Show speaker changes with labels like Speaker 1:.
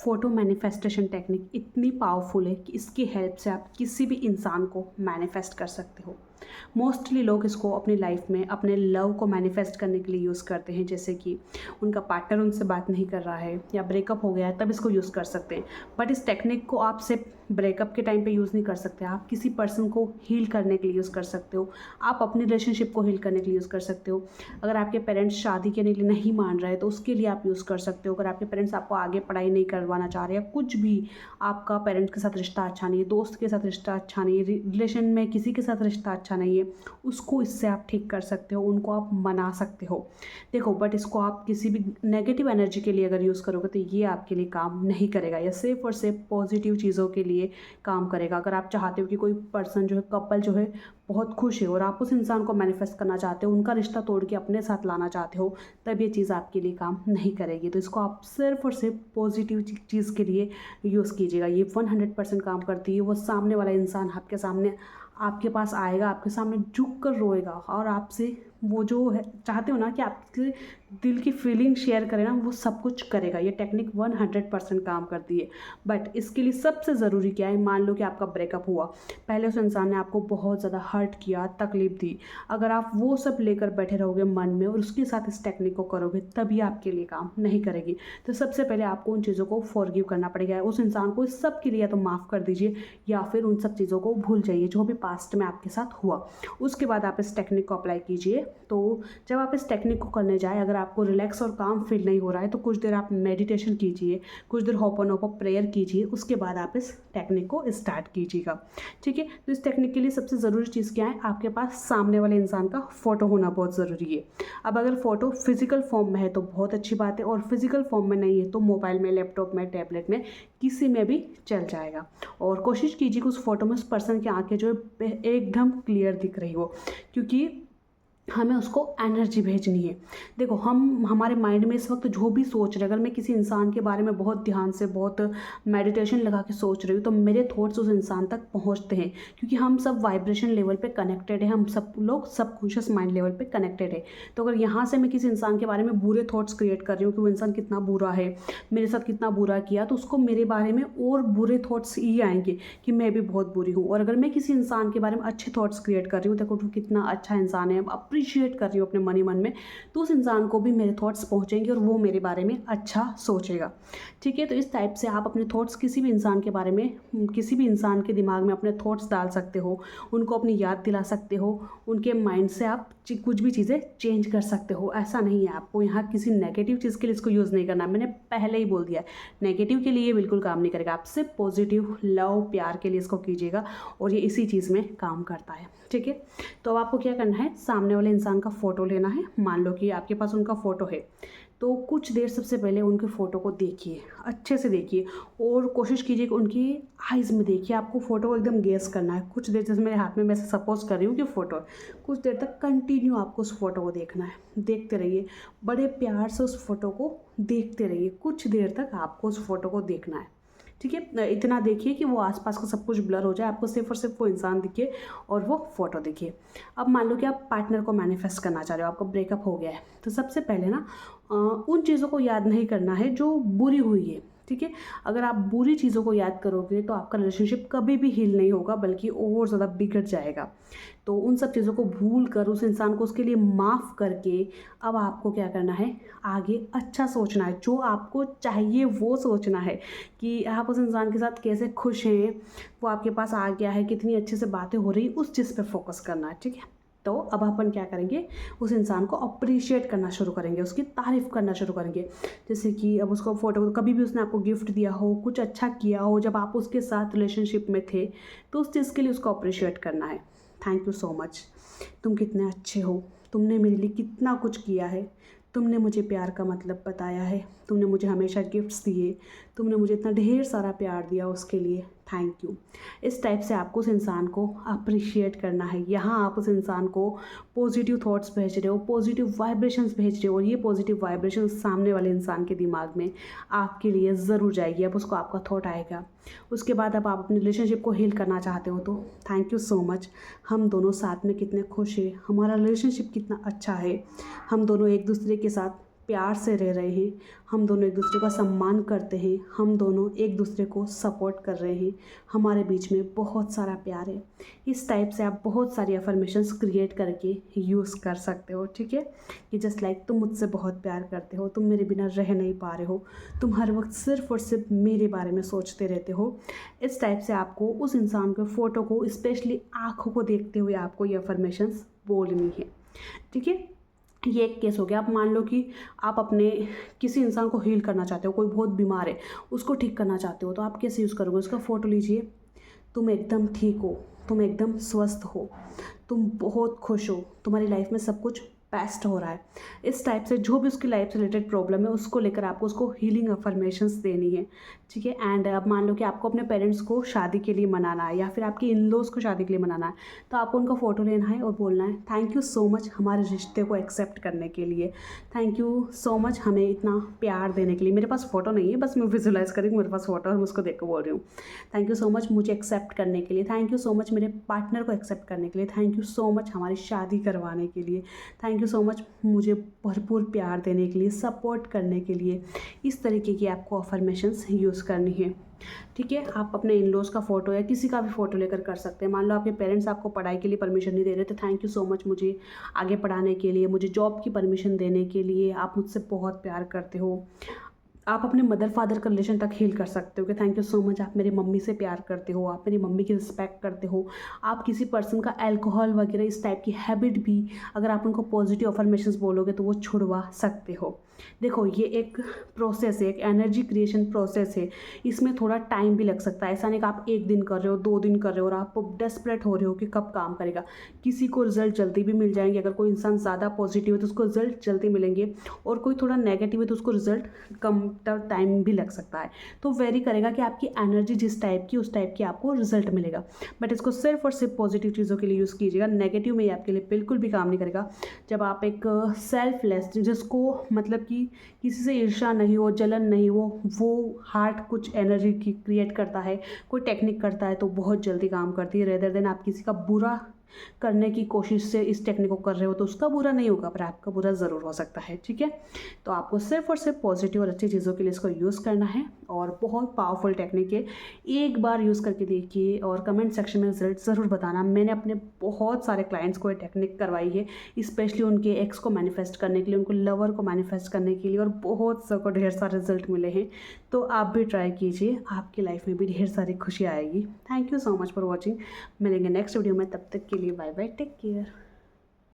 Speaker 1: Photo manifestation technique इतनी powerful है कि इसकी हेल्प से आप किसी भी इंसान को मैनिफेस्ट कर सकते हो। मोस्टली लोग इसको अपनी लाइफ में अपने लव को मैनिफेस्ट करने के लिए यूज़ करते हैं, जैसे कि उनका पार्टनर उनसे बात नहीं कर रहा है या ब्रेकअप हो गया है, तब इसको यूज़ कर सकते हैं। बट इस टेक्निक को आप सिर्फ ब्रेकअप के टाइम पे यूज़ नहीं कर सकते, आप किसी पर्सन को हील करने के लिए यूज़ कर सकते हो, आप अपनी रिलेशनशिप को हील करने के लिए यूज़ कर सकते हो। अगर आपके पेरेंट्स शादी के लिए नहीं मान रहे तो उसके लिए आप यूज़ कर सकते हो। अगर आपके पेरेंट्स आपको आगे पढ़ाई नहीं करवाना चाह रहे या कुछ भी, आपका पेरेंट्स के साथ रिश्ता अच्छा नहीं है, दोस्त के साथ रिश्ता अच्छा नहीं है, रिलेशन में किसी के साथ रिश्ता अच्छा नहीं है, उसको इससे आप ठीक कर सकते हो, उनको आप मना सकते हो। देखो, बट इसको आप किसी भी नेगेटिव एनर्जी के लिए अगर यूज़ करोगे तो ये आपके लिए काम नहीं करेगा। या सिर्फ और सिर्फ पॉजिटिव चीज़ों के लिए काम करेगा। अगर आप चाहते हो कि कोई पर्सन जो है, कपल जो है बहुत खुश है और आप उस इंसान को मैनिफेस्ट करना चाहते हो, उनका रिश्ता तोड़ के अपने साथ लाना चाहते हो, तब ये चीज़ आपके लिए काम नहीं करेगी। तो इसको आप सिर्फ और सिर्फ पॉजिटिव चीज़ के लिए यूज़ कीजिएगा। ये 100% काम करती है। वो सामने वाला इंसान आपके सामने, आपके पास आएगा, आपके सामने झुक कर रोएगा और आपसे वो जो है चाहते हो ना कि आपके दिल की फीलिंग शेयर करे ना, वो सब कुछ करेगा। ये टेक्निक 100% काम करती है। बट इसके लिए सबसे ज़रूरी क्या है, मान लो कि आपका ब्रेकअप हुआ, पहले उस इंसान ने आपको बहुत ज़्यादा हर्ट किया, तकलीफ़ दी। अगर आप वो सब लेकर बैठे रहोगे मन में और उसके साथ इस टेक्निक को करोगे, तभी आपके लिए काम नहीं करेगी। तो सबसे पहले आपको उन चीज़ों को फॉरगिव करना पड़ेगा। उस इंसान को इस सब के लिए या तो माफ़ कर दीजिए या फिर उन सब चीज़ों को भूल जाइए जो भी पास्ट में आपके साथ हुआ। उसके बाद आप इस टेक्निक को अप्लाई कीजिए। तो जब आप इस टेक्निक को करने जाएँ, अगर आपको रिलैक्स और काम फील नहीं हो रहा है तो कुछ देर आप मेडिटेशन कीजिए, कुछ देर होपोनोपो प्रेयर कीजिए, उसके बाद आप इस टेक्निक को स्टार्ट कीजिएगा। ठीक है। तो इस टेक्निक के लिए सबसे ज़रूरी चीज़ क्या है, आपके पास सामने वाले इंसान का फ़ोटो होना बहुत ज़रूरी है। अब अगर फ़ोटो फिजिकल फॉर्म में है तो बहुत अच्छी बात है, और फिजिकल फॉर्म में नहीं है तो मोबाइल में, लैपटॉप में, टैबलेट में, किसी में भी चल जाएगा। और कोशिश कीजिए कि उस फोटो में उस पर्सन की आंखें जो है एकदम क्लियर दिख रही हो, क्योंकि हमें उसको एनर्जी भेजनी है। देखो, हमारे माइंड में इस वक्त जो भी सोच रहे हैं, अगर मैं किसी इंसान के बारे में बहुत ध्यान से, बहुत मेडिटेशन लगा के सोच रही हूँ, तो मेरे थॉट्स उस इंसान तक पहुँचते हैं, क्योंकि हम सब वाइब्रेशन लेवल पे कनेक्टेड है, हम सब लोग सबकॉन्शियस माइंड लेवल पे कनेक्टेड है। तो अगर यहाँ से मैं किसी इंसान के बारे में बुरे थॉट्स क्रिएट कर रही हूँ कि वो इंसान कितना बुरा है, मेरे साथ कितना बुरा किया, तो उसको मेरे बारे में और बुरे थॉट्स ही आएंगे कि मैं भी बहुत बुरी हूँ। और अगर मैं किसी इंसान के बारे में अच्छे थॉट्स क्रिएट कर रही हूँ, देखो वो कितना अच्छा इंसान है, अप्रिशिएट कर रही हूँ अपने मन में, तो उस इंसान को भी मेरे थॉट्स पहुँचेंगे और वो मेरे बारे में अच्छा सोचेगा। ठीक है। तो इस टाइप से आप अपने थॉट्स किसी भी इंसान के बारे में, किसी भी इंसान के दिमाग में अपने थॉट्स डाल सकते हो, उनको अपनी याद दिला सकते हो, उनके माइंड से आप कुछ भी चीज़ें चेंज कर सकते हो। ऐसा नहीं है आपको यहाँ किसी नेगेटिव चीज़ के लिए इसको यूज़ नहीं करना। मैंने पहले ही बोल दिया है, नेगेटिव के लिए बिल्कुल काम नहीं करेगा। आप सिर्फ पॉजिटिव लव प्यार के लिए इसको कीजिएगा और ये इसी चीज़ में काम करता है। ठीक है। तो अब आपको क्या करना है, सामने वाले इंसान का फ़ोटो लेना है। मान लो कि आपके पास उनका फ़ोटो है, तो कुछ देर सबसे पहले उनके फ़ोटो को देखिए, अच्छे से देखिए, और कोशिश कीजिए कि उनकी आइज़ में देखिए। आपको फ़ोटो को एकदम गेस करना है कुछ देर, जैसे मेरे हाथ में मैं सपोज कर रही हूँ कि फ़ोटो है, कुछ देर तक कंटिन्यू आपको उस फ़ोटो को देखना है। देखते रहिए, बड़े प्यार से उस फ़ोटो को देखते रहिए, कुछ देर तक आपको उस फ़ोटो को देखना है। ठीक है। इतना देखिए कि वो आसपास का सब कुछ ब्लर हो जाए, आपको सिर्फ और सिर्फ वो इंसान दिखे और वो फ़ोटो दिखे। अब मान लो कि आप पार्टनर को मैनिफेस्ट करना चाह रहे हो, आपका ब्रेकअप हो गया है, तो सबसे पहले ना उन चीज़ों को याद नहीं करना है जो बुरी हुई है। ठीक है। अगर आप बुरी चीज़ों को याद करोगे तो आपका रिलेशनशिप कभी भी हील नहीं होगा, बल्कि और ज़्यादा बिगड़ जाएगा। तो उन सब चीज़ों को भूल कर, उस इंसान को उसके लिए माफ़ करके, अब आपको क्या करना है, आगे अच्छा सोचना है, जो आपको चाहिए वो सोचना है कि आप उस इंसान के साथ कैसे खुश हैं, वो आपके पास आ गया है, कितनी अच्छे से बातें हो रही, उस चीज़ पर फोकस करना है। ठीक है। तो अब अपन क्या करेंगे, उस इंसान को अप्रिशिएट करना शुरू करेंगे, उसकी तारीफ़ करना शुरू करेंगे। जैसे कि अब उसको फ़ोटो, कभी भी उसने आपको गिफ्ट दिया हो, कुछ अच्छा किया हो जब आप उसके साथ रिलेशनशिप में थे, तो उस चीज़ के लिए उसको अप्रिशिएट करना है। थैंक यू सो मच, तुम कितने अच्छे हो, तुमने मेरे लिए कितना कुछ किया है, तुमने मुझे प्यार का मतलब बताया है, तुमने मुझे हमेशा गिफ्ट्स दिए, तुमने मुझे इतना ढेर सारा प्यार दिया, उसके लिए थैंक यू। इस टाइप से आपको उस इंसान को अप्रिशिएट करना है। यहाँ आप उस इंसान को पॉजिटिव थॉट्स भेज रहे हो, पॉजिटिव वाइब्रेशंस भेज रहे हो, और ये पॉजिटिव वाइब्रेशंस सामने वाले इंसान के दिमाग में आपके लिए ज़रूर जाएगी। अब उसको आपका थॉट आएगा। उसके बाद अब आप अपनी रिलेशनशिप को हील करना चाहते हो तो थैंक यू सो मच, हम दोनों साथ में कितने खुश हैं, हमारा रिलेशनशिप कितना अच्छा है, हम दोनों एक दूसरे के साथ प्यार से रह रहे हैं, हम दोनों एक दूसरे का सम्मान करते हैं, हम दोनों एक दूसरे को सपोर्ट कर रहे हैं, हमारे बीच में बहुत सारा प्यार है। इस टाइप से आप बहुत सारी अफर्मेशंस क्रिएट करके यूज़ कर सकते हो, ठीक है। कि जस्ट लाइक तुम मुझसे बहुत प्यार करते हो, तुम मेरे बिना रह नहीं पा रहे हो, तुम हर वक्त सिर्फ और सिर्फ मेरे बारे में सोचते रहते हो। इस टाइप से आपको उस इंसान के फ़ोटो को स्पेशली आँखों को देखते हुए आपको ये अफर्मेशंस बोलनी है, ठीक है। ये एक केस हो गया। आप मान लो कि आप अपने किसी इंसान को हील करना चाहते हो, कोई बहुत बीमार है उसको ठीक करना चाहते हो, तो आप कैसे यूज़ करोगे? उसका फ़ोटो लीजिए, तुम एकदम ठीक हो, तुम एकदम स्वस्थ हो, तुम बहुत खुश हो, तुम्हारी लाइफ में सब कुछ बेस्ट हो रहा है। इस टाइप से जो भी उसकी लाइफ से रिलेटेड प्रॉब्लम है उसको लेकर आपको उसको हीलिंग अफर्मेशंस देनी है, ठीक है। एंड अब मान लो कि आपको अपने पेरेंट्स को शादी के लिए मनाना है या फिर आपके इन लॉज को शादी के लिए मनाना है, तो आपको उनका फ़ोटो लेना है और बोलना है थैंक यू सो मच हमारे रिश्ते को एक्सेप्ट करने के लिए, थैंक यू सो मच हमें इतना प्यार देने के लिए। मेरे पास फ़ोटो नहीं है, बस मैं विजुलाइज करूँगी, मेरे पास फ़ोटो है, मैं उसको देख कर बोल रही हूँ। थैंक यू सो मच मुझे एक्सेप्ट करने के लिए, थैंक यू सो मच मेरे पार्टनर को एक्सेप्ट करने के लिए, थैंक यू सो मच हमारी शादी करवाने के लिए, थैंक यू सो मच मुझे भरपूर प्यार देने के लिए, सपोर्ट करने के लिए। इस तरीके की आपको अफर्मेशंस यूज़ करनी है, ठीक है। आप अपने इन लॉज का फ़ोटो या किसी का भी फ़ोटो लेकर कर सकते हैं। मान लो आपके पेरेंट्स आपको पढ़ाई के लिए परमिशन नहीं दे रहे, तो थैंक यू सो मच मुझे आगे पढ़ाने के लिए, मुझे जॉब की परमिशन देने के लिए, आप मुझसे बहुत प्यार करते हो। आप अपने मदर फादर का रिलेशन तक हील कर सकते हो कि थैंक यू सो मच आप मेरी मम्मी से प्यार करते हो, आप मेरी मम्मी की रिस्पेक्ट करते हो। आप किसी पर्सन का अल्कोहल वगैरह इस टाइप की हैबिट भी अगर आप उनको पॉजिटिव अफर्मेशंस बोलोगे तो वो छुड़वा सकते हो। देखो ये एक प्रोसेस है, एक एनर्जी क्रिएशन प्रोसेस है, इसमें थोड़ा टाइम भी लग सकता है। ऐसा नहीं कि आप 1 दिन कर रहे हो, 2 दिन कर रहे हो और आप डेस्परेट हो रहे हो कि कब काम करेगा। किसी को रिजल्ट जल्दी भी मिल जाएंगे, अगर कोई इंसान ज़्यादा पॉजिटिव है तो उसको रिजल्ट जल्दी मिलेंगे, और कोई थोड़ा नेगेटिव है तो उसको रिजल्ट कम टाइम भी लग सकता है। तो वेरी करेगा कि आपकी एनर्जी जिस टाइप की उस टाइप की आपको रिजल्ट मिलेगा। बट इसको सिर्फ और सिर्फ पॉजिटिव चीज़ों के लिए यूज़ कीजिएगा, नेगेटिव में ये आपके लिए बिल्कुल भी काम नहीं करेगा। जब आप एक सेल्फलेस, जिसको मतलब कि किसी से ईर्ष्या नहीं हो, जलन नहीं हो, वो हार्ट कुछ एनर्जी की क्रिएट करता है, कोई टेक्निक करता है तो बहुत जल्दी काम करती है। रेदर देन आप किसी का बुरा करने की कोशिश से इस टेक्निक को कर रहे हो तो उसका बुरा नहीं होगा, पर आपका बुरा ज़रूर हो सकता है, ठीक है। तो आपको सिर्फ और सिर्फ पॉजिटिव और अच्छी चीज़ों के लिए इसको यूज़ करना है, और बहुत पावरफुल टेक्निक है। एक बार यूज़ करके देखिए और कमेंट सेक्शन में रिजल्ट ज़रूर बताना। मैंने अपने बहुत सारे क्लाइंट्स को ये टेक्निक करवाई है, स्पेशली उनके एक्स को मैनिफेस्ट करने के लिए, उनको लवर को मैनिफेस्ट करने के लिए, और बहुत सबको ढेर सारे रिजल्ट मिले हैं। तो आप भी ट्राई कीजिए, आपकी लाइफ में भी ढेर सारी खुशी आएगी। Thank you so much for watching. मिलेंगे नेक्स्ट वीडियो में, तब तक के लिए बाय बाय, टेक केयर।